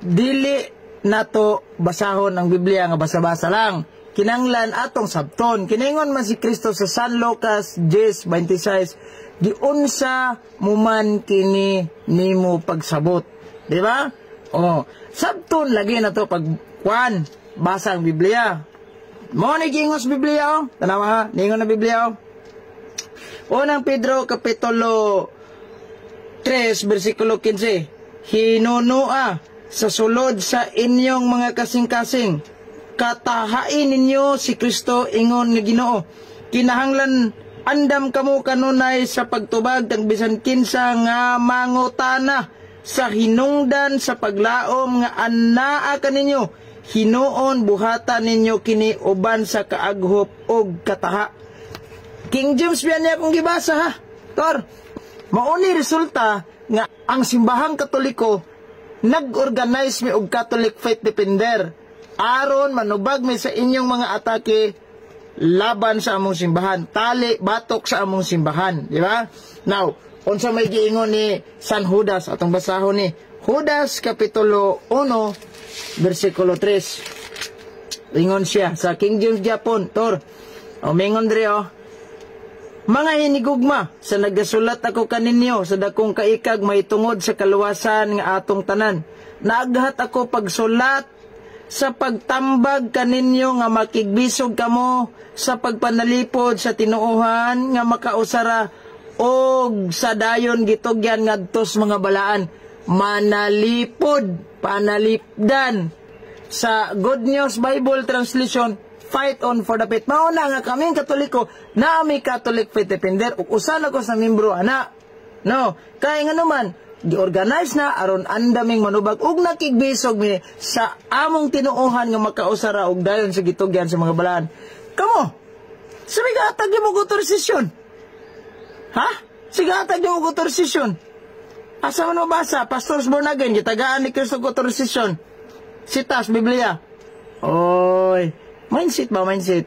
dili nato basahon ang Biblia nga basa-basa lang. Kinanglan atong sabton. Kiningon man si Kristo sa San Lucas 10:26, giunsa mo man kini nimo pagsabot. Di ba? Oh, sabton lagi na to pag kwan basa ang Biblia. Mo ni gingos Biblia oh. Tanawa ha, ningon na Biblia oh. Unang Pedro kapitulo 3 bersikulo 15. Hinunua sa sulod sa inyong mga kasing-kasing, katahain ninyo si Kristo ingon nga Ginoo. Kinahanglan andam kamo kanunay sa pagtubag tang bisan kinsa nga mangutana sa hinungdan sa paglaom nga anaa kaninyo. Hinuon buhatan ninyo kini uban sa kaaghop og kataha. King James biyan niya kung gibasa ha. Tor, mauni resulta nga ang simbahang Katoliko nag-organize mi og Catholic Faith Defender aron manubag mi sa inyong mga atake laban sa among simbahan, tali batok sa among simbahan, di ba? Now, unsa may giingon ni San Judas atong basahon ni Judas kapitulo 1 bersikulo 3. Ingon siya sa King James Japon, Tor. O mingon diri oh. Mga hinigugma, sa nagasulat ako kaninyo sa dakong kaikag may tungod sa kaluwasan nga atong tanan. Naaghat ako pagsulat sa pagtambag kaninyo nga makigbisog kamo sa pagpanalipod sa tinuohan nga makausara og sa dayon gitugyan ngadtos mga balaan. Manalipod, panalipdan. Sa Good News Bible Translation, fight on for the faith. Mauna nga kaming Katoliko, na ami Catholic Faith Defender, ug usan ako sa membro ana. No, kay nga naman giorganize na aron andaming manubag ug nakigbisog mi sa among tinuohan nga makausara og dayon sa gitugyan sa mga balaan. Kamo, sigatag mo ko autorisasyon. Ha? Sigatag mo ko autorisasyon. Asa mo basa? Pastors born again, gitagaan ni Kristo ko autorisasyon. Sitas Biblia. Oy, mindset ba, mindset?